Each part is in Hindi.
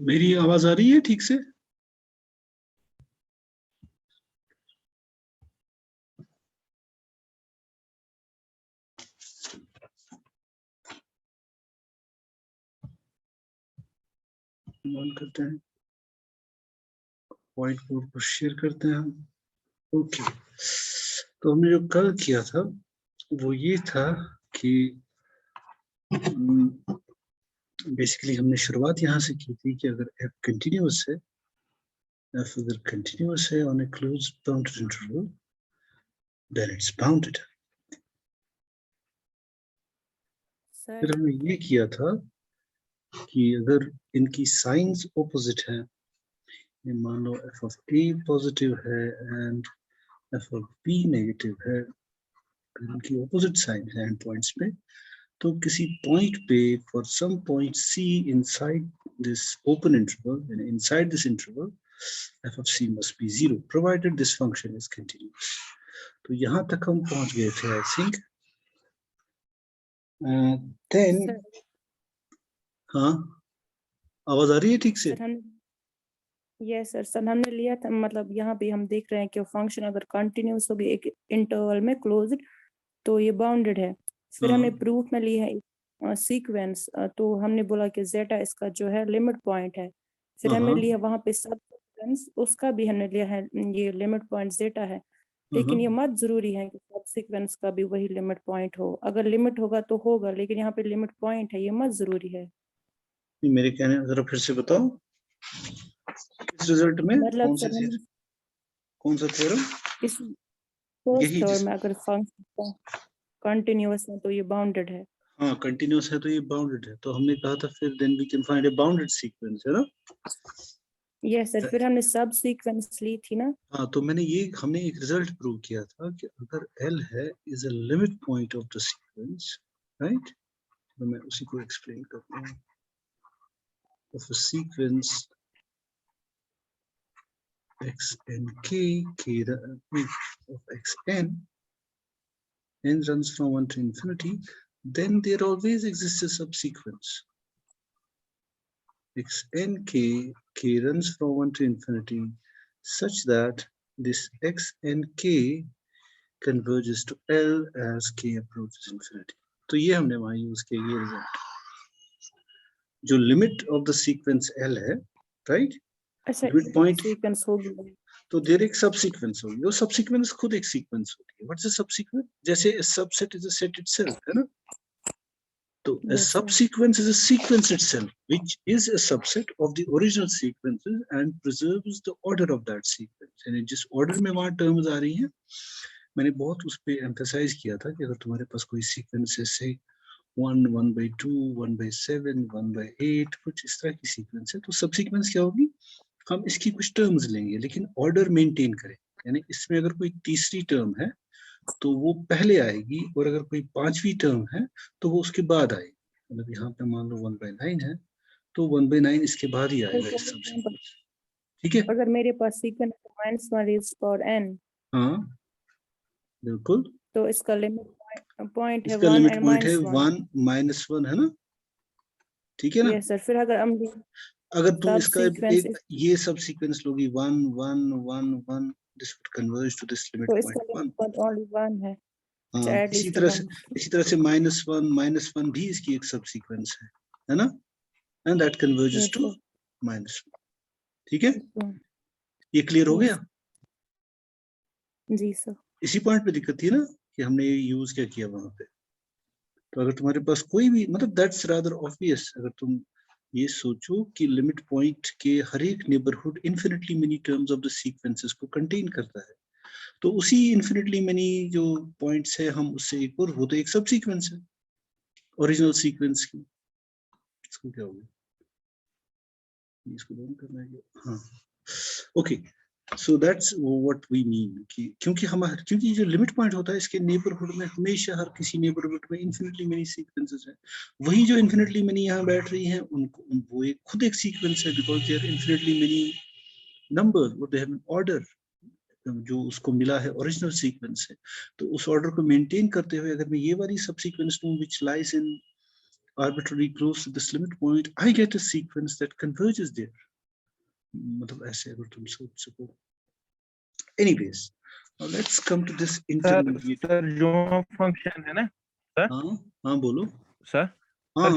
मेरी आवाज आ रही है ठीक से? ऑन करते हैं, व्हाइट बोर्ड पर शेयर करते हैं हम। ओके, तो हमने जो कल किया था वो ये था कि बेसिकली हमने शुरुआत यहाँ से की थी कि अगर f कंटिन्यूअस है, f अगर कंटिन्यूअस है on a closed bounded interval then it's bounded. फिर हमने ये किया था कि अगर इनकी साइंस ऑपोजिट है, मान लो f ऑफ a पॉजिटिव है and f of b negative है, इनकी ऑपोजिट साइन है एंड पॉइंट्स पे, तो किसी पॉइंट पे for some point c inside this open interval and inside this interval f of c must be 0 provided this function is continuous। तो यहाँ तक हम पहुंच गए थे आई थिंक। देन हाँ, आवाज आ रही है ठीक से? यस सर, हमने लिया था, मतलब यहाँ पे हम देख रहे हैं कि फंक्शन अगर कंटिन्यूस होगी एक इंटरवल में क्लोज्ड तो ये बाउंडेड है। फिर हमने प्रूफ में लिया है सीक्वेंस, तो हमने बोला कि जेटा इसका जो है लिमिट पॉइंट है। फिर हमने लिया वहां पे सब सीक्वेंस, उसका भी हमने लिया है ये लिमिट पॉइंट जेटा है। लेकिन ये मत जरूरी है कि सब सीक्वेंस का भी वही लिमिट पॉइंट हो, अगर लिमिट होगा तो होगा, लेकिन यहाँ पे लिमिट पॉइंट है, ये मत जरूरी है। मेरे कहने जरा फिर से बताओ, इस रिजल्ट में मतलब कौन सा थ्योरम? इस फर्स्ट थ्योरम में अगर फंक्शन कंटिन्यूअस है तो ये बाउंडेड है। हाँ, कंटिन्यूअस है तो ये बाउंडेड है, तो हमने कहा था फिर then we can find a bounded sequence, है ना? यस सर, फिर हमने सब सीक्वेंस ली थी ना। हाँ, तो हमने एक रिजल्ट प्रूव किया था कि अगर L है is a limit point of the sequence, right? तो मैं उसी को एक्सप्लेन करता हूँ। Of a sequence xnk, of xn, n runs from 1 to infinity, then there always exists a subsequence xnk, k runs from 1 to infinity such that this xnk converges to L as k approaches infinity। तो ये हमने वहां यूज किया ये रिजल्ट, जो limit of the sequence L है, राइट? अच्छा, लिमिट पॉइंट सीक्वेंस होगी तो देर एक सब सीक्वेंस होगी, वो सब सीक्वेंस खुद एक सीक्वेंस होती है। व्हाट्स अ सब सीक्वेंस? जैसे subset is a set itself, है ना? तो a subsequence is a sequence itself which is a subset of the original sequences and preserves the order of that sequence। यानी जिस ऑर्डर में वहां टर्म्स आ रही हैं, मैंने बहुत उस पे एम्फसाइज किया था कि अगर तुम्हारे पास कोई सीक्वेंस है से 1, 1/2, 1/7, 1/8, कुछ इस तरह की सीक्वेंस है, तो सब सीक्वेंस क्या होगी? हम इसकी कुछ टर्म्स लेंगे लेकिन ऑर्डर मेंटेन करें। यानी इसमें अगर कोई तीसरी टर्म है तो वो पहले आएगी, और अगर कोई पांचवी टर्म है तो वो उसके बाद आएगी। मतलब यहाँ पे मान लो 1/9 है तो 1/9 इसके बाद ही आएगा इस सबसे। ठीक है, अगर मेरे पास सीक्वेंस -1 हाँ बिल्कुल, तो इसका लिमिट पॉइंट है इसका 1 लिमिट एंड पॉइंट है -1। 1 -1, है ना? ठीक है ना? यस सर, फिर अगर हम अगर तुम सब इसका एक ये सब सीक्वेंस लोगी 1 1 1 1, this would converge to this limit तो point इसका 1। लिमिट ओनली 1 है। हाँ, इसी तरह से -1 भी इसकी एक सब सीक्वेंस है ना? And that converges to -1। ठीक है, ये क्लियर हो गया? जी सर। इसी पॉइंट पे दिक्कत थी ना कि हमने ये यूज क्या किया वहां पे। तो अगर तुम्हारे पास कोई भी, मतलब दैट्स रादर ऑब्वियस, अगर तुम ये सोचो कि लिमिट पॉइंट के हर एक neighbourhood infinitely many terms of the sequences को कंटेन करता है, तो उसी इन्फिनिटली मेनी जो पॉइंट्स है हम उससे एक और, वो तो एक सब सीक्वेंस है ओरिजिनल सीक्वेंस की। इसको क्या हो गया, इसको बंद करना है। हाँ, okay, so that's what we mean कि क्योंकि जो लिमिट पॉइंट होता है इसके नेबरहुड में हमेशा हर किसी नेबरहुड में इन्फिनिटली मेनी सीक्वेंसेस हैं। वही जो इन्फिनिटली मेनी यहाँ बैठ रही हैं उनको वो एक खुद एक सीक्वेंस है, because they are infinitely many numbers, वो दे हैव एन ऑर्डर जो उसको मिला है ओरिजिनल सीक्वेंस से। तो उस ऑर्डर को मेंटेन करते हुए अगर मैं ये वाली सब सीक्वेंस लूं which lies in arbitrarily close to this limit point, I get a sequence that converges there. मतलब ऐसे अगर तुम सोच सको. Anyways, now let's come to this intermediate. Sir जो फंक्शन है ना सर. हाँ बोलो. सर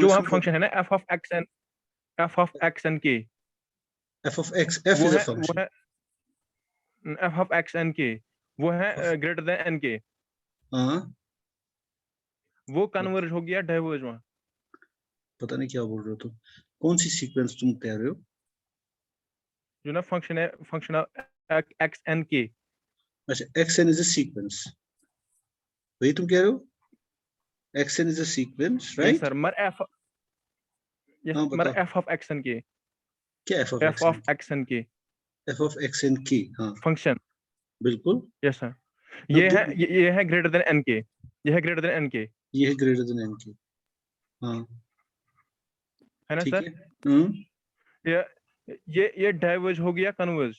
जो वहाँ फंक्शन है ना f of x and k. f of x, f is a function. f of x and k वो है greater than n k. वो कन्वर्ज हो गया डाइवर्ज में. पता नहीं क्या बोल रहे हो तुम. कौन सी सीक्वेंस तुम कह रहे हो? जो ना फंक्शन है, function of x and k. अच्छा, xn is a sequence. वही तुम कह रहे हो? xn is a sequence, right? Yes sir. मर f of x and k. क्या f of x and k? f of x and k, हाँ. फंक्शन. बिल्कुल. Yes sir. ये है greater than n k. ये है greater than n k. ये है greater than n k. हाँ. है ना सर? ये डाइवर्ज हो गया कन्वर्ज.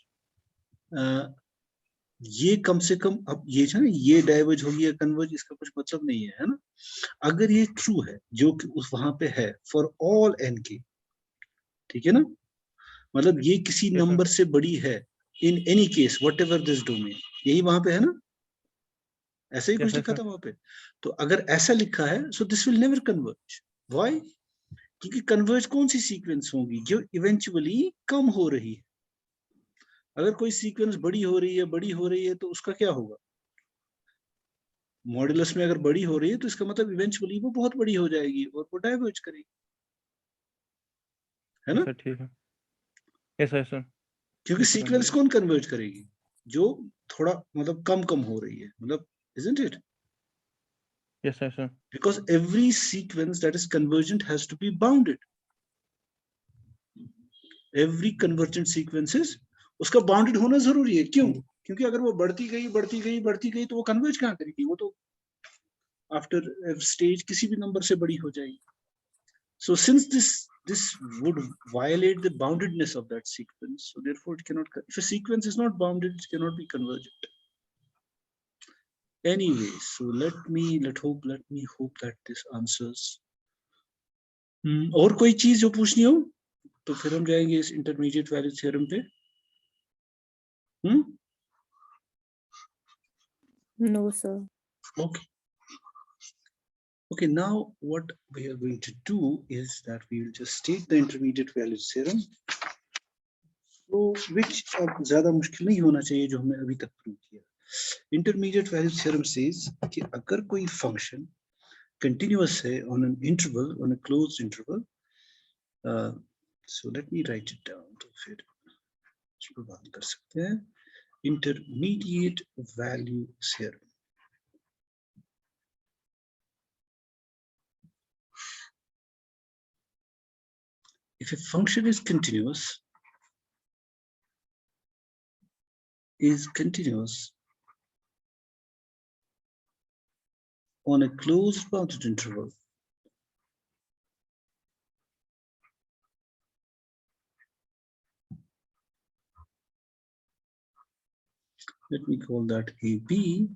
ये कम से कम अब ये है ना, ये डाइवर्ज हो गया कन्वर्ज, इसका कुछ मतलब नहीं है ना. अगर ये ट्रू है जो कि उस वहां पे है फॉर ऑल n के, ठीक है ना, मतलब ये किसी नंबर से बड़ी है in any case whatever this domain, यही वहां पे है ना. ऐसा ही कुछ लिखा था वहां पे. तो अगर ऐसा लिखा है so this will never converge. Why? क्योंकि कन्वर्ज कौन सी सीक्वेंस होगी? जो इवेंचुअली कम हो रही है. अगर कोई सीक्वेंस बड़ी हो रही है तो उसका क्या होगा? मॉड्यूलस में अगर बड़ी हो रही है तो इसका मतलब इवेंचुअली वो बहुत बड़ी हो जाएगी और वो डाइवर्ज करेगी, है ना? ठीक है. Yes sir. क्योंकि सीक्वेंस कौन कन्वर्ज करेगी? जो थोड़ा मतलब कम हो रही है, मतलब isn't it? Yes sir. Because every sequence that is convergent has to be bounded. Every convergent sequences उसका बाउंडेड होना जरूरी है. क्यों? क्योंकि अगर वो बढ़ती गई तो वो कन्वर्ज कहाँ करेगी? वो तो आफ्टर स्टेज किसी भी नंबर से बड़ी हो जाएगी. So since this would violate the boundedness of that sequence, so therefore it cannot. If a sequence is not bounded, it cannot be convergent. Anyway, so let me hope that this answers. और कोई चीज जो पूछनी हो तो फिर हम जाएंगे इस इंटरमीडिएट वैल्यू थ्योरम पे. No sir. Okay, now what we are going to do is that we will just state the intermediate value theorem, so which अब ज्यादा मुश्किल नहीं होना चाहिए जो हमने अभी तक प्रूव किया. Intermediate value theorem says कि अगर कोई फंक्शन continuous है on an interval, on a closed interval, so let me write it down तो फिर इसको बात कर सकते हैं. Intermediate value theorem. If a function is continuous on a closed bounded interval, let me call that AB,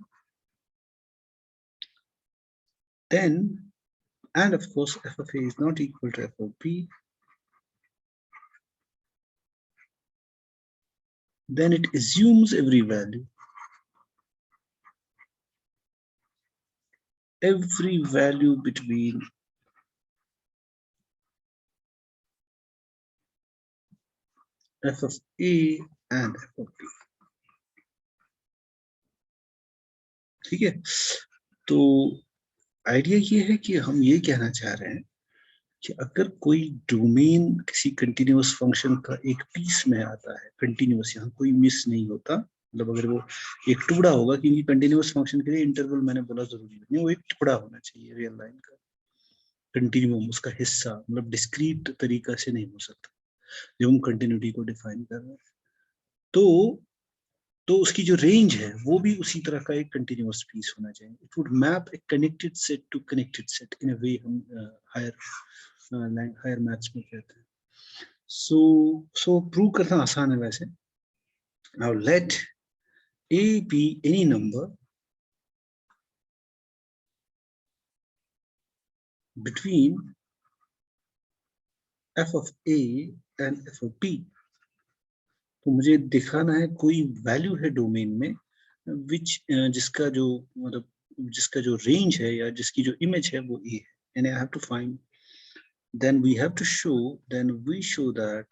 then, and of course f of A is not equal to f of B, then it assumes every value between f of A and f of B. ठीक है. तो आइडिया ये है कि हम ये कहना चाह रहे हैं कि अगर कोई डोमेन किसी कंटिन्यूअस फंक्शन का एक पीस में आता है, कंटिन्यूअस, यहाँ कोई मिस नहीं होता, मतलब अगर वो एक टुकड़ा होगा, क्योंकि कंटिन्यूअस फंक्शन के लिए इंटरवल मैंने बोला जरूरी नहीं, वो एक टुकड़ा होना चाहिए रियल लाइन का, कंटिन्यूम उसका हिस्सा, मतलब डिस्क्रीट तरीका से नहीं हो सकता जब हम कंटिन्यूटी को डिफाइन कर रहे हैं. तो उसकी जो रेंज है वो भी उसी तरह का एक कंटिन्यूअस पीस होना चाहिए. It would map a connected set to connected set in a way हम हायर मैथ्स में कहते हैं. सो प्रूव करना आसान है वैसे. Now let A be any number between f of a and f of b, तो मुझे दिखाना है कोई वैल्यू है डोमेन में विच जिसका जो मतलब जिसका जो रेंज है या जिसकी जो इमेज है वो ए है, and I have to find, then we have to show, then we show that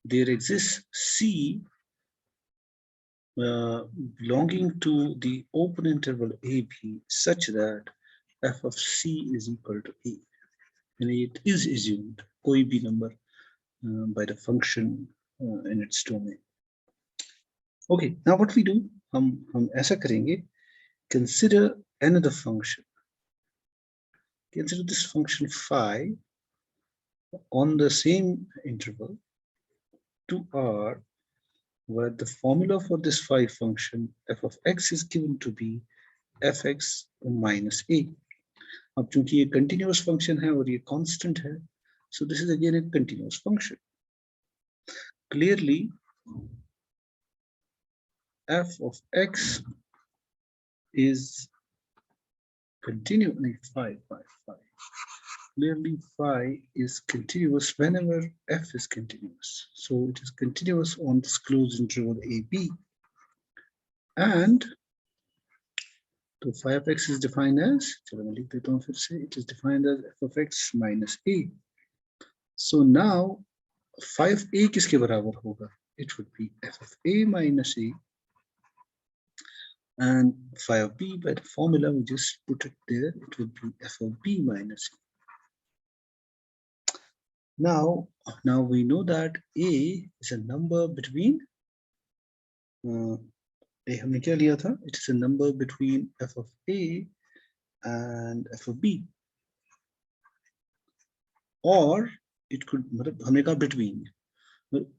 there exists C belonging to the open interval AB such that f of C is equal to A, and it is assumed कोई भी number by the function in its domain. Okay, now what we do, हम ऐसा करेंगे, consider another function. Consider this function phi on the same interval 2r, where the formula for this phi function f of x is given to be fx minus a. अब चूंकि ये continuous function है और ये constant है, so this is again a continuous function. Clearly, f of x is continuous. Clearly, phi is continuous whenever f is continuous. So it is continuous on this closed interval AB. And so phi of x is defined as, चलो मैं लिख देता हूँ फिर से, it is defined as f of x minus a. So now phi of a किसके बराबर होगा? It would be f of a minus a, and phi of b, by the formula we just put it there, it would be f of b minus a. Now we know that a is a number between a हमने क्या लिया था? It is a number between f of a and f of b, or it could, मतलब हमने कहा between,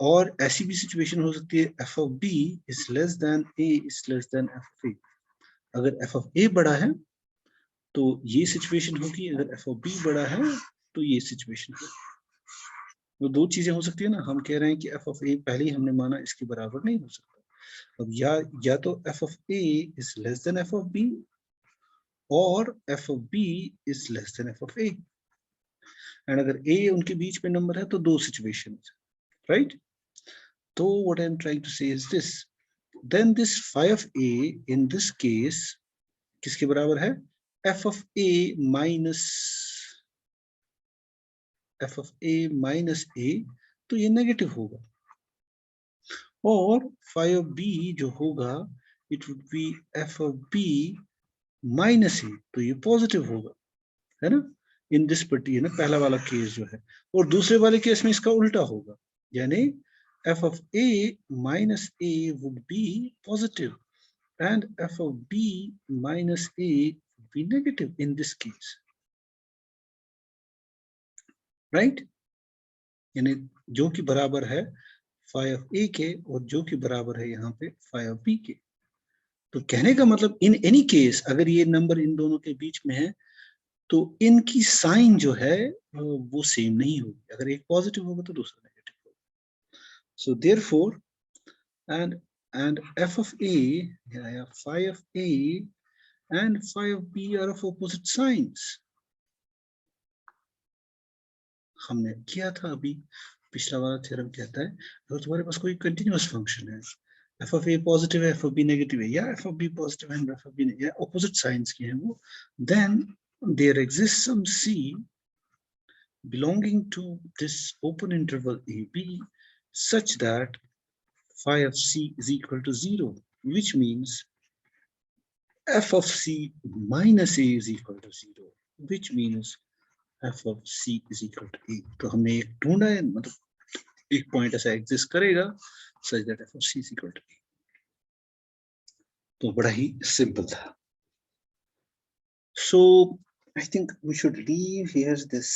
और ऐसी भी सिचुएशन हो सकती है f of b is less than a is less than f of a. अगर f of a बड़ा है तो ये सिचुएशन होगी, अगर f of b बड़ा है तो ये सिचुएशन होगी. वो दो चीजें हो सकती है ना. हम कह रहे हैं कि f of a पहले ही हमने माना इसके बराबर नहीं हो सकता. अब या तो f of a is less than f of b, और f of b is less than f of a. And अगर a उनके बीच में नंबर है तो दो सिचुएशन, राइट? तो what I'm trying to say is this, then this phi of a in this case किसके बराबर है? f of a minus a, तो ये नेगेटिव होगा. और phi of b जो होगा, it would be f of b minus a, तो ये पॉजिटिव होगा, है ना? इन दिस पर्टिकुलर पहला वाला केस जो है, और दूसरे वाले केस में इसका उल्टा होगा, यानी f of a minus a would be positive and f of b minus a would be negative in this case, right? यानी जो कि बराबर है phi of a के और जो कि बराबर है यहाँ पे phi of b के. तो कहने का मतलब इन एनी केस अगर ये नंबर इन दोनों के बीच में है तो इनकी साइन जो है वो सेम नहीं होगी. अगर एक पॉजिटिव होगा तो दूसरा नेगेटिव होगा. So therefore, and f of a, phi of a and phi of b are of opposite signs. हमने किया था अभी, पिछला वाला थ्योरम कहता है अगर तुम्हारे पास कोई कंटिन्यूअस फंक्शन है, f of a पॉजिटिव है, f of b नेगेटिव है, या f of b पॉजिटिव है, f of b या ऑपोजिट साइंस के हैं वो, then there exists some c belonging to this open interval AB such that phi of c is equal to 0, which means f of c minus a is equal to 0, which means f of c is equal to a. तो हमने एक ढूंढा है, मतलब एक पॉइंट ऐसा एग्जिस्ट करेगा such that f of c is equal to a. तो बड़ा ही सिंपल था. So I think we should leave here this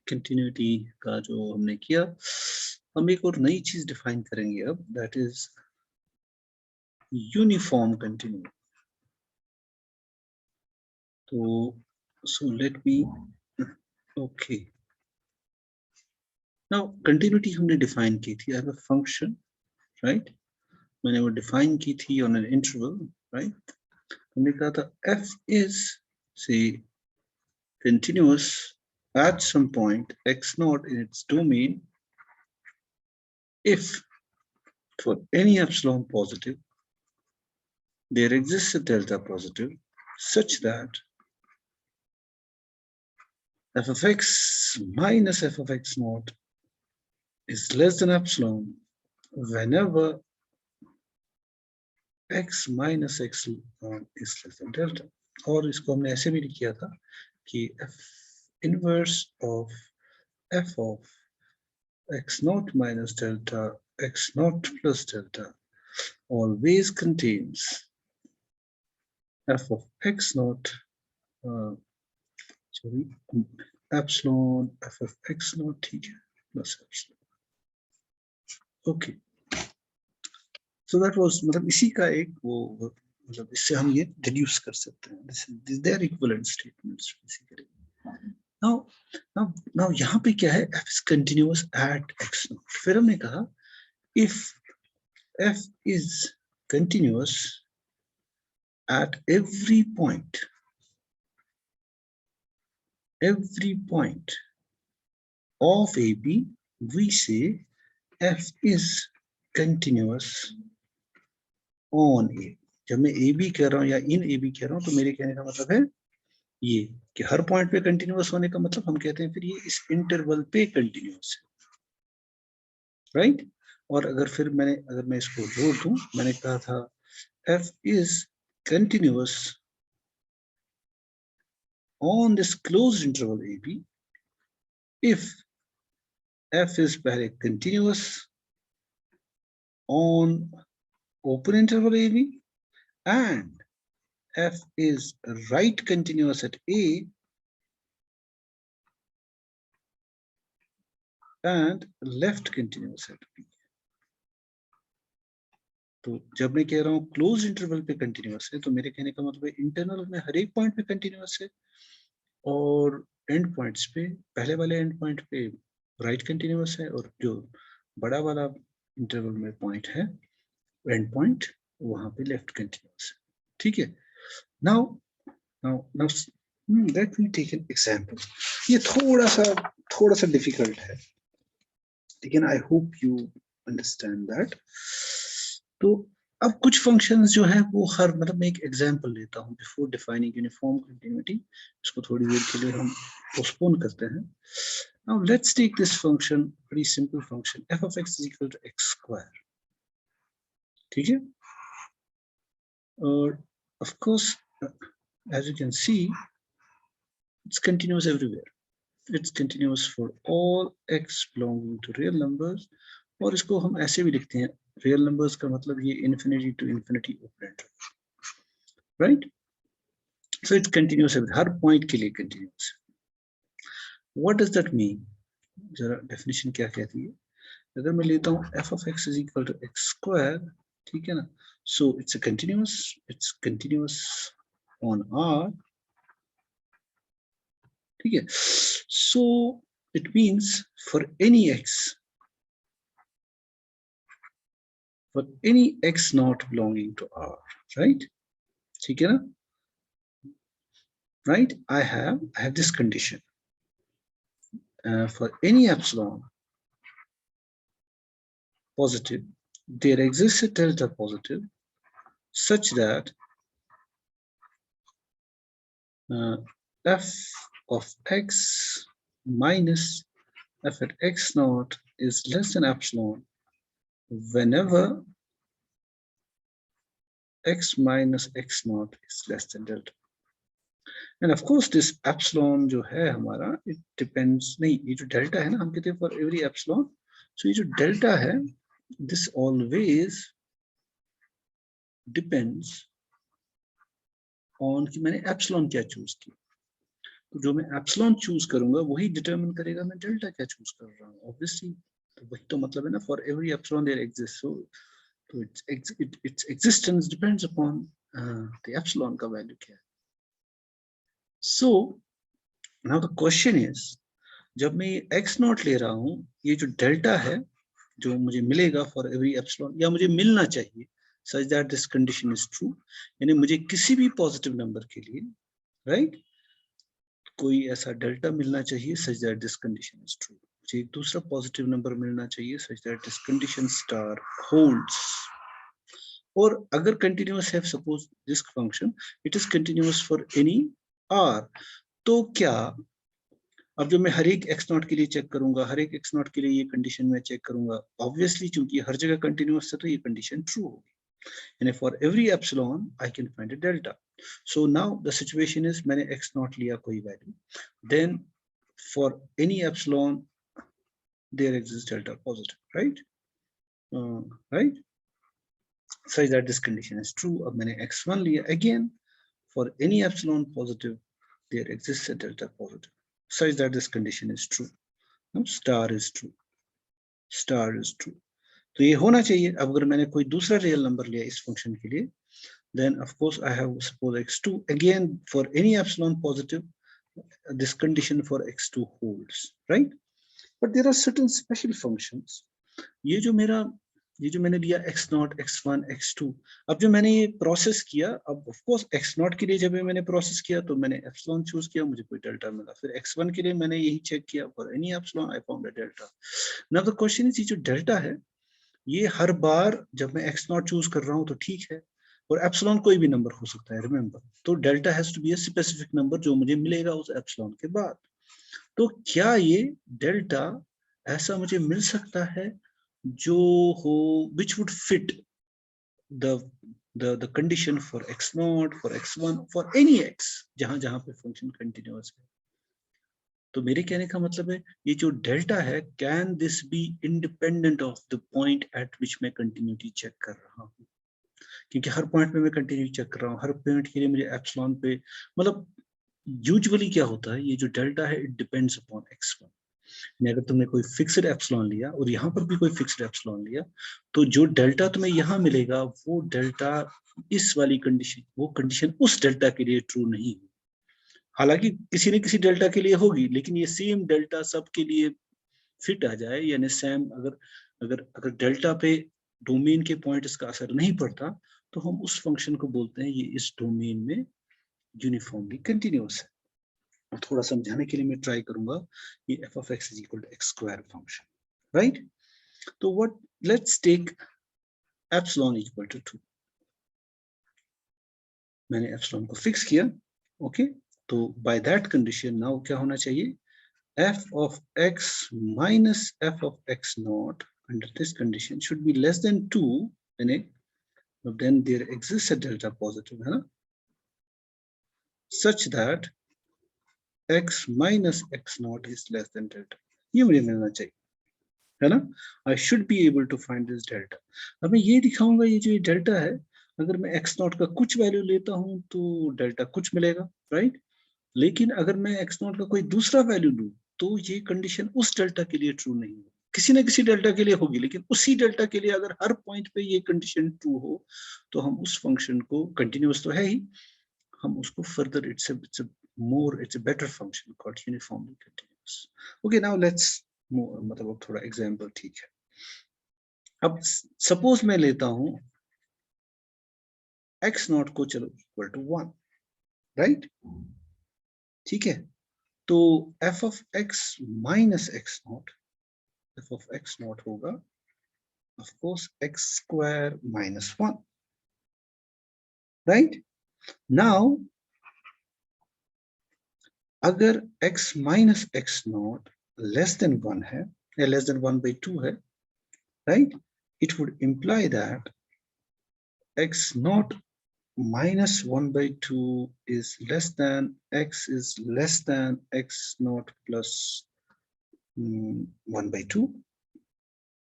continuity का जो हमने किया. हम एक और नई चीज डिफाइन करेंगे अब, that is uniform continuity. So let me, okay. Now continuity हमने define की थी. I have a function, right? मैंने वो define की थी on an interval, right? हमने कहा था f is say continuous at some point x naught in its domain, if for any epsilon positive there exists a delta positive such that f of x minus f of x naught is less than epsilon whenever x minus x is less than delta. और इसको हमने ऐसे भी किया था कि f inverse of f of x naught minus delta x naught plus delta always contains f of x naught sorry epsilon f of x naught ठीक है plus epsilon. Okay, so that was मतलब इसी का एक वो मतलब इससे हम ये deduce कर सकते हैं. This is their equivalent statements basically. Now यहाँ पे क्या है? f is continuous at x naught. फिर हमने कहा if f is continuous at every point of AB, we say f is continuous on A. जब मैं AB कह रहा हूँ या in AB कह रहा हूँ तो मेरे कहने का मतलब है ये कि हर पॉइंट पे कंटिन्यूअस होने का मतलब हम कहते हैं फिर ये इस इंटरवल पे कंटिन्यूअस है, राइट? और अगर मैं इसको जोड़ दूं, मैंने कहा था f is continuous on this closed interval AB if f is पहले continuous on open interval AB and f is right continuous at A and left continuous at B. तो जब मैं कह रहा हूँ क्लोज इंटरवल पे कंटिन्यूअस है तो मेरे कहने का मतलब है इंटरनल में हर एक पॉइंट पे कंटिन्यूअस है और एंड पॉइंट्स पे पहले वाले एंड पॉइंट पे राइट कंटिन्यूअस है और जो बड़ा वाला इंटरवल में पॉइंट है एंड पॉइंट वहां पे लेफ्ट कंटिन्यूअस है. ठीक है. Now let me take an example. ये थोड़ा सा डिफिकल्ट है लेकिन I hope you understand that. तो अब कुछ फंक्शंस जो है वो हर मतलब मैं एक एग्जांपल लेता हूं बिफोर डिफाइनिंग यूनिफॉर्म कंटिन्यूटी. इसको थोड़ी देर के लिए हम पोस्टपोन करते हैं. Now let's take this function, very simple function f of x is equal to x square. ठीक है. और of course as you can see it's continuous everywhere. It's continuous for all x belonging to real numbers. और इसको हम ऐसे भी लिखते हैं, रियल नंबर्स का मतलब ये infinity to infinity operator, right? So it's continuous है, हर पॉइंट के लिए continuous. What does that mean? जरा डेफिनेशन क्या कहती है? अगर मैं लेता हूँ f of x is equal to x square, ठीक है ना? सो इट्स कंटिन्यूअस ऑन R. ठीक है. So it means for any x not belonging to R, right? ठीक है ना? Right? I have this condition. For any epsilon positive, there exists a delta positive such that f of x minus f at x naught is less than epsilon whenever x minus x naught is less than delta. And of course this epsilon जो है हमारा, it depends, नहीं, ये जो delta है ना, हम कहते हैं for every epsilon, so ये जो delta है, this always depends on कि मैंने epsilon क्या choose किया. तो जो मैं epsilon choose करूंगा वही determine करेगा मैं delta क्या choose कर रहा हूँ. Obviously, तो वही तो मतलब है ना, for every epsilon there exists, so its existence depends upon the epsilon का value क्या है. So now the question is, जब मैं ये x नॉट ले रहा हूँ, ये जो डेल्टा है जो मुझे मिलेगा फॉर एवरी एप्सिलॉन, या मुझे मिलना चाहिए such that this condition is true, यानी मुझे किसी भी पॉजिटिव नंबर के लिए, राइट, कोई ऐसा डेल्टा मिलना चाहिए such that this condition is true, मुझे एक दूसरा पॉजिटिव नंबर मिलना चाहिए such that this condition star holds. और अगर कंटिन्यूअस है, suppose this function it is continuous for any R, तो क्या अब जो मैं हर एक x नॉट के लिए चेक करूंगा, हर एक x नॉट के लिए ये कंडीशन मैं चेक करूंगा, ऑब्वियसली चूंकि हर जगह कंटिन्यूअस है तो ये कंडीशन ट्रू होगी। And for every epsilon, I can find a delta. So now the situation is मैंने x naught लिया कोई value, then for any epsilon there exists delta positive, right? Right? Such that this condition is true. अब मैंने x1 लिया, again for any epsilon positive there exists a delta positive, such that this condition is true. Now star is true. Star is true. तो ये होना चाहिए। अब अगर मैंने कोई दूसरा रियल नंबर लिया इस फंक्शन के लिए, then of course I have suppose x2, again for any epsilon positive this condition for x2 holds, right? But there are certain special functions. ये जो मैंने लिया x0, x1, x2, अब जो मैंने ये प्रोसेस किया, अब of course x0 के लिए जब मैंने प्रोसेस किया तो मैंने epsilon चूज किया, मुझे कोई डेल्टा मिला, फिर x1 के लिए मैंने यही चेक किया, for any epsilon I found a delta. Now the question is, ये जो डेल्टा है ये हर बार जब मैं x0 चूज कर रहा हूं तो ठीक है, और एप्सिलॉन कोई भी नंबर हो सकता है, रिमेंबर, तो delta has to be a specific number जो मुझे मिलेगा उस एप्सिलॉन के बाद। तो क्या ये डेल्टा ऐसा मुझे मिल सकता है जो हो which would fit the condition for x0, for x1, for any x, जहां पे फंक्शन कंटिन्यूअस है। तो मेरे कहने का मतलब है ये जो डेल्टा है, can this be independent of the point eight विच मैं कंटिन्यूटी चेक कर रहा हूँ, क्योंकि हर पॉइंट पे मैं कंटिन्यूटी चेक कर रहा हूँ, हर पॉइंट के लिए मुझे एप्सिलॉन पे, मतलब यूजुअली क्या होता है, ये जो डेल्टा है इट डिपेंड्स अपॉन x1। अगर तुमने कोई फिक्स्ड एप्सिलॉन लिया और यहाँ पर भी कोई फिक्स्ड एप्सिलॉन लिया, तो जो डेल्टा तुम्हें यहाँ मिलेगा वो डेल्टा इस वाली कंडीशन, वो कंडीशन उस डेल्टा के लिए ट्रू नहीं है। हालांकि किसी न किसी डेल्टा के लिए होगी, लेकिन ये सेम डेल्टा सबके लिए फिट आ जाए, यानी सेम अगर अगर अगर डेल्टा पे डोमेन के पॉइंट इसका असर नहीं पड़ता तो हम उस फंक्शन को बोलते हैं ये इस डोमेन में यूनिफॉर्मली कंटिन्यूअस है। और थोड़ा समझाने के लिए मैं ट्राई करूंगा, ये f of x is equal to x square function, right? तो what, let's take epsilon equal to 2, मैंने एप्सिलॉन को फिक्स किया, ओके, तो बाय दैट कंडीशन नाउ क्या होना चाहिए, f of x minus f of x naught under this condition should be less than 2, then there exists a delta positive, है ना, such that x minus x naught is less than delta, ये मुझे मिलना चाहिए, है ना। I should be able to find this delta. अब मैं ये दिखाऊंगा, ये जो डेल्टा है, अगर मैं x नॉट का कुछ वैल्यू लेता हूं तो डेल्टा कुछ मिलेगा, राइट? लेकिन अगर मैं x नॉट का कोई दूसरा वैल्यू लूं तो ये कंडीशन उस डेल्टा के लिए ट्रू नहीं है, किसी न किसी डेल्टा के लिए होगी, लेकिन उसी डेल्टा के लिए अगर हर पॉइंट पे ये कंडीशन ट्रू हो तो हम उस फंक्शन को, कंटिन्यूअस तो है ही, हम उसको further it's a better function called uniformly continuous. Okay, now let's move, मतलब थोड़ा एग्जांपल ठीक है। अब सपोज मैं लेता हूं x नॉट को, चलो इक्वल टू 1, राइट? ठीक है, तो f of x minus x not, f of x not होगा of course x square minus 1, right? Now अगर x minus x not less than 1 है या less than 1/2 है, right? It would imply that x naught minus 1/2 is less than x naught plus 1/2,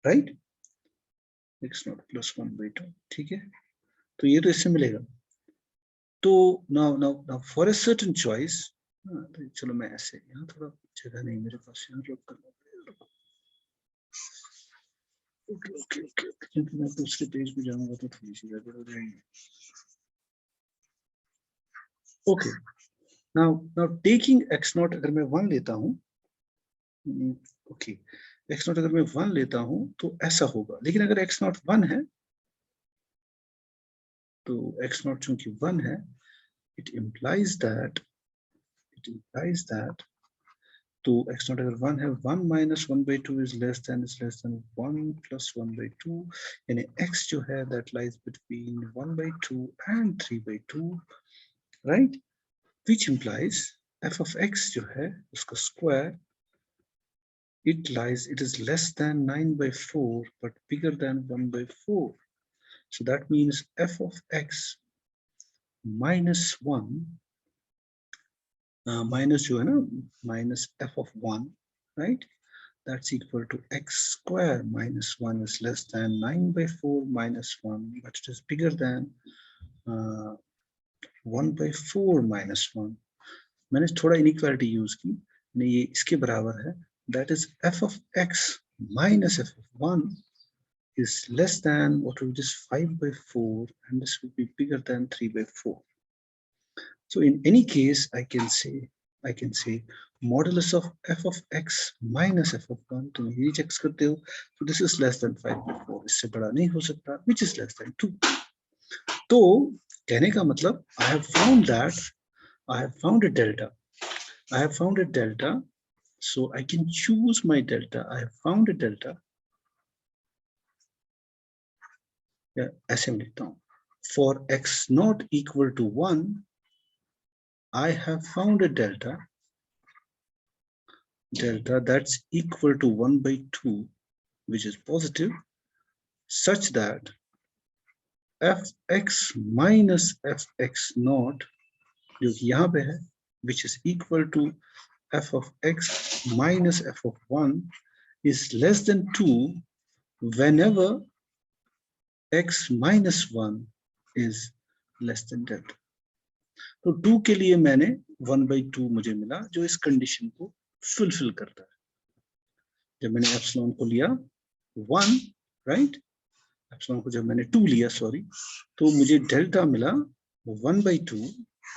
right? x naught plus 1/2, ठीक है, तो ये तो इससे मिलेगा। तो now for a certain choice, तो चलो मैं ऐसे, यहाँ थोड़ा जगह नहीं मेरे पास, यहाँ ड्रॉप करना पड़ेगा, ओके, क्योंकि मैं दूसरे पेज पे जाऊंगा तो थोड़ी सी गड़बड़ हो जाएगी। Okay, now taking x not अगर मैं 1 लेता हूँ, ओके, x नॉट अगर मैं 1 लेता हूँ तो ऐसा होगा, लेकिन अगर x नॉट 1 है तो x नॉट चूंकि 1 है, it implies that it implies that to x naught अगर 1 है 1 minus 1 by 2 is less than 1 plus 1 by 2 यानी x जो है that lies between 1 by 2 and 3 by 2, right, which implies f of x जो है उसका square it is less than 9 by 4 but bigger than 1 by 4. So that means f of x minus 1 minus जो है ना minus f of 1, right, that's equal to x square minus 1 is less than 9 by 4 minus 1 but it is bigger than 1 by 4 minus 1. मैंने थोड़ा inequality use की, ये इसके बराबर है, that is f of x minus f of 1 is less than what will be just 5 by 4 and this will be bigger than 3 by 4. So in any case, I can say modulus of f of x minus f of 1 तो यही चेक करते हो, so this is less than 5 by 4, इससे बड़ा नहीं हो सकता, which is less than 2. तो कहने का मतलब I have found a delta, so I can choose my delta. I have found a delta. Yeah, ऐसे में लिखता हूँ, for x not equal to 1 I have found a delta that's equal to 1 by 2 which is positive such that fx minus fx naught जो कि यहाँ पे है which is equal to f of x minus f of 1 is less than 2 whenever x minus 1 is less than delta. तो 2 के लिए मैंने 1 by 2 मुझे मिला जो इस कंडीशन को फुलफिल करता है. जब मैंने एप्सिलॉन को लिया 1, राइट, एप्सिलॉन को जब मैंने 2 लिया सॉरी, तो मुझे डेल्टा मिला 1 by 2.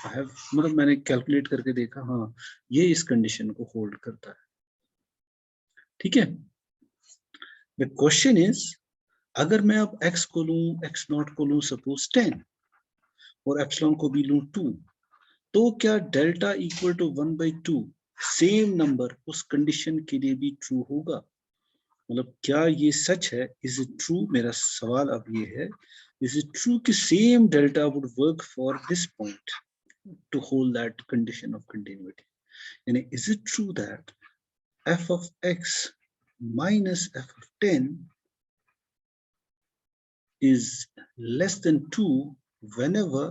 आई हैव मतलब मैंने कैलकुलेट करके देखा, हाँ ये इस कंडीशन को होल्ड करता है. ठीक है. द क्वेश्चन इज अगर मैं अब x को लूं, x नॉट को लूं सपोज 10 और एप्सिलॉन को भी लूं 2, तो क्या delta equal to 1 by 2 same number उस कंडीशन के लिए भी ट्रू होगा? मतलब क्या ये सच है? Is it true? मेरा सवाल अब ये है, इज इट ट्रू कि same delta would work for this point to hold that condition of continuity? यानी is it true that f of x minus f of 10 is less than 2 whenever,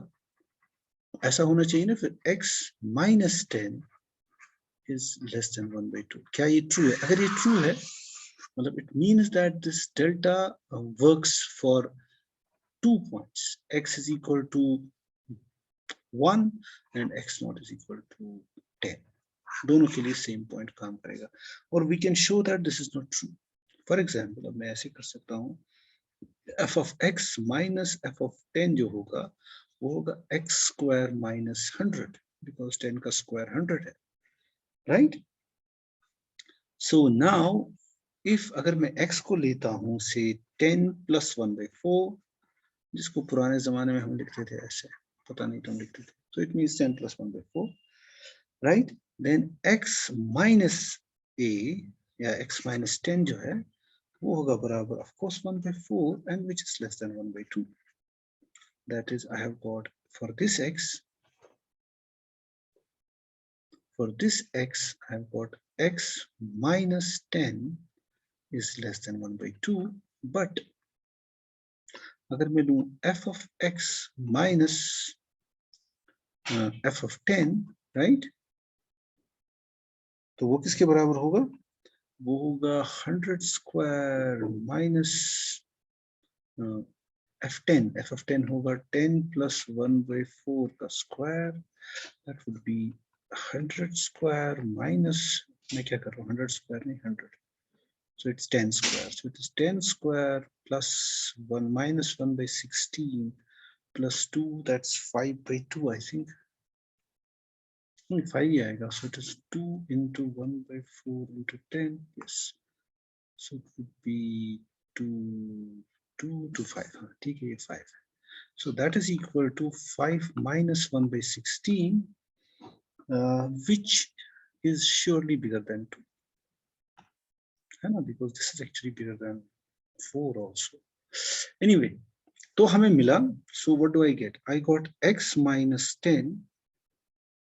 ऐसा होना चाहिए ना फिर, x minus 10 is less than 1 by 2. क्या ये ट्रू है? अगर ये ट्रू है मतलब it means that this delta works for 2 points. X is equal to 1 and x naught is equal to 10. दोनों के लिए सेम पॉइंट काम करेगा. और we can show that this is not true. For example, अब मैं ऐसे कर सकता हूँ, f of x minus f of 10 जो होगा वो होगा x square minus 100 because 10 का square 100 है, right? So now if अगर मैं x को लेता हूँ से 10 plus 1 by 4, जिसको पुराने जमाने में हम लिखते थे ऐसे, पता नहीं तुम लिखते थे, so it means 10 plus 1 by 4, right? Then x minus a या x minus 10 जो है वो होगा बराबर of course 1 by 4 and which is less than 1 by 2. That is I have got for this x I have got x minus 10 is less than 1 by 2, but अगर मैं लूं f of x minus f of 10, right, तो वो किसके बराबर होगा? वो होगा 100 square minus f10. f of 10 होगा 10 plus 1 by 4 का square, that would be 100 square minus, मैं क्या कर रहा हूँ, 100 square नहीं 100, so it's 10 square, so it is 10 square plus 1 minus 1 by 16 plus 2, that's 5 by 2 I think. 5 ही आएगा, so it is 2 into 1 by 4 into 10, yes, so it would be 2 to 5, ठीक है, ये 5 है, so that is equal to 5 minus 1 by 16, which is surely bigger than 2. Because this is actually bigger than 4 also. Anyway, तो हमें मिला. So what do I get? I got x minus 10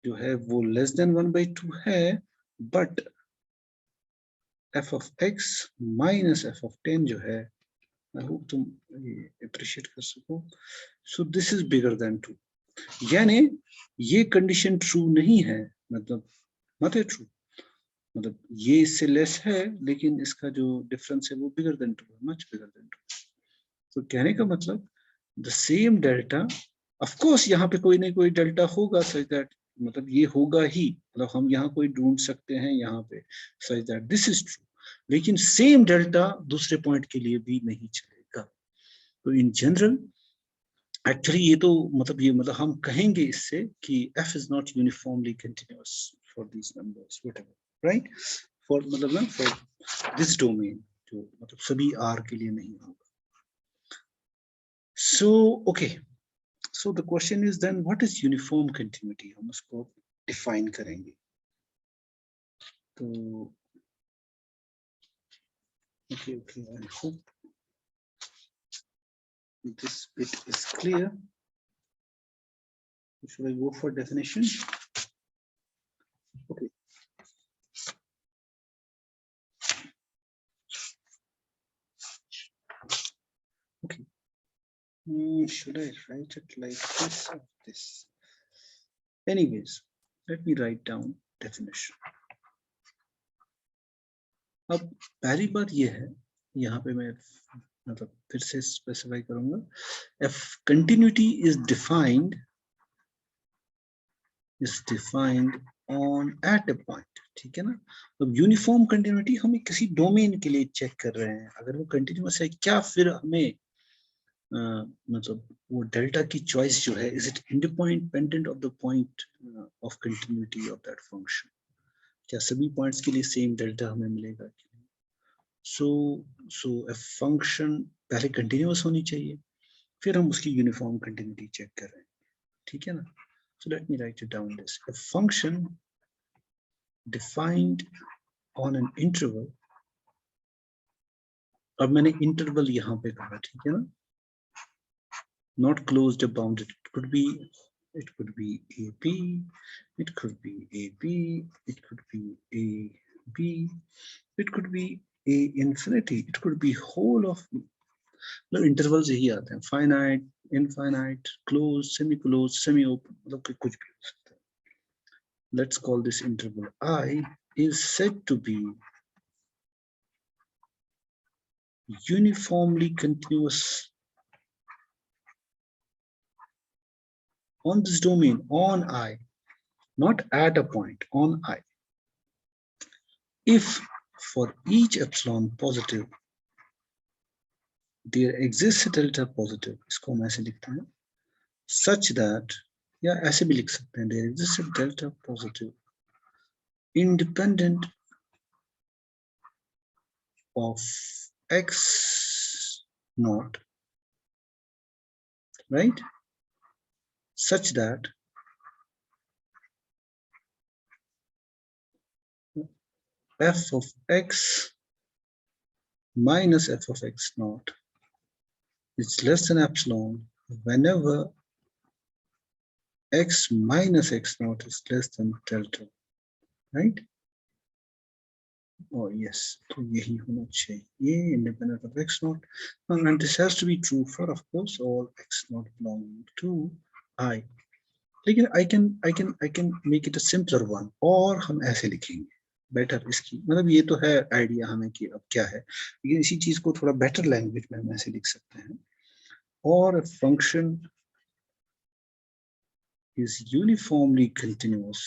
जो है वो less than 1/2 है, but f of x minus f of 10 जो है, I hope तुम appreciate कर सको. So this is bigger than 2. यानी ये कंडीशन ट्रू नहीं है, मतलब not है ट्रू, मतलब ये इससे लेस है लेकिन इसका जो डिफरेंस है वो बिगर देन 2 है, मच बिगर देन 2. तो कहने का मतलब the same delta, of course यहाँ पे कोई ना कोई डेल्टा होगा सच दैट, मतलब ये होगा ही, मतलब हम यहाँ कोई ढूंढ सकते हैं यहाँ पे सच दैट दिस इज ट्रू, लेकिन सेम डेल्टा दूसरे पॉइंट के लिए भी नहीं चलेगा. तो इन जनरल एक्चुअली ये तो मतलब हम कहेंगे इससे कि f is not uniformly continuous for these numbers whatever, right? For मतलब ना for this domain जो मतलब सभी r के लिए नहीं होगा. So okay, so the question is then what is uniform continuity? हम उसको define करेंगे. तो okay, I hope this bit is clear. Should I go for definition? Okay. Okay. Should I write it like this or this? Anyways, let me write down definition. अब पहली बात ये है, यहाँ पे मैं मतलब फिर से स्पेसिफाई करूंगा, if continuity is defined on at a point, ठीक है ना. अब यूनिफॉर्म कंटिन्यूटी हम किसी डोमेन के लिए चेक कर रहे हैं, अगर वो कंटिन्यूअस है क्या फिर हमें मतलब वो डेल्टा की चॉइस जो है, is it independent of the point of continuity of that function, क्या सभी पॉइंट्स के लिए सेम डेल्टा हमें मिलेगा. सो ए फंक्शन पहले कंटिन्यूअस होनी चाहिए, फिर हम उसकी यूनिफॉर्म कंटिन्यूटी चेक कर रहे हैं, ठीक है ना. So let me right it down this, a function defined on an interval. अब मैंने इंटरवल यहाँ पे कहा, ठीक है ना, not closed or bounded. It could be AB, it could be AB, it could be AB, it could be A infinity, it could be whole of, मतलब intervals यही आते हैं, finite, infinite, closed, semi-closed, semi-open, मतलब कुछ भी हो सकता है. Let's call this interval I is said to be uniformly continuous on this domain, on I, not at a point, on I, if for each epsilon positive there exists a delta positive, इसको हम ऐसे लिखते हैं, such that, या ऐसे भी लिख सकते हैं, there exists a delta positive independent of x naught, right? Such that f of x minus f of x naught is less than epsilon whenever x minus x naught is less than delta, right? Oh yes, तो यही होना चाहिए, independent of x naught, and this has to be true for, of course, all x naught belonging to I. लेकिन I can make it a simpler one, और हम ऐसे लिखेंगे बेटर इसकी, मतलब ये तो है आइडिया हमें कि अब क्या है, लेकिन इसी चीज को थोड़ा बेटर लैंग्वेज में हम ऐसे लिख सकते हैं, और फंक्शन is uniformly continuous,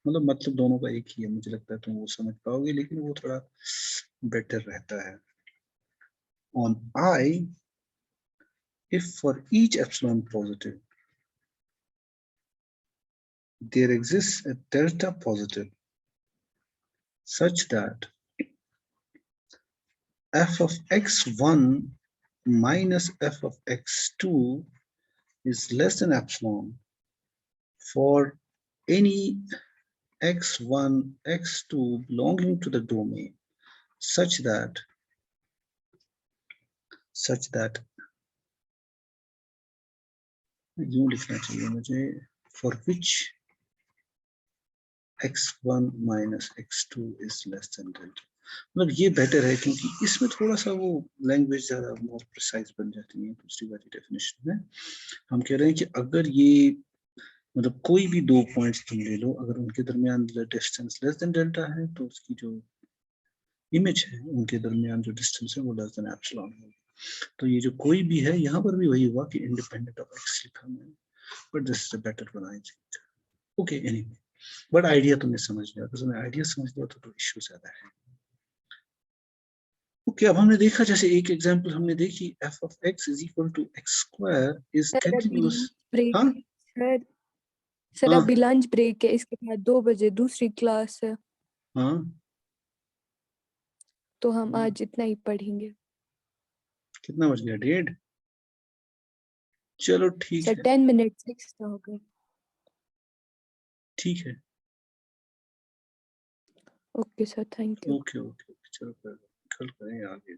मतलब दोनों का एक ही है, मुझे लगता है तुम वो समझ पाओगे, लेकिन वो थोड़ा बेटर रहता है. On I, if for each epsilon positive there exists a delta positive such that f of x1 minus f of x2 is less than epsilon for any x1 x2 belonging to the domain such that यूं लिखना चाहिए मुझे, for which x1 minus x2 is less than delta। मतलब ये बेटर है क्योंकि इसमें थोड़ा सा वो लैंग्वेज ज्यादा मोर प्रिसाइज बन जाती है। दूसरी वाली डेफिनेशन में हम कह रहे हैं कि अगर ये मतलब कोई भी दो पॉइंट्स तुम ले लो, अगर उनके दरमियान डिस्टेंस लेस देन डेल्टा है तो उसकी जो इमेज है उनके दरमियान जो डिस्टेंस है वो लेस देन एप्सिलॉन होगी। तो ये जो कोई भी है यहाँ पर भी वही हुआ कि इंडिपेंडेंट ऑफ एक्स लिखा मैंने, but this is a better one I think. Okay anyway, but idea तुमने समझ लिया, तो तुमने आइडिया समझ लिया तो इश्यू ज्यादा है। ओके, अब हमने देखा जैसे एक एग्जांपल हमने देखी f of x is equal to x square is continuous। हाँ सर हाँ अभी लंच ब्रेक है, इसके बाद 2 बजे दूसरी क्लास है, हाँ तो हम आज इतना ही पढ़ेंगे। कितना बज गया? 1:30। चलो ठीक सर है 10 मिनट्स एक्स्ट्रा हो गए। ठीक है okay sir, thank you. Okay okay चलो कल करेंगे आगे।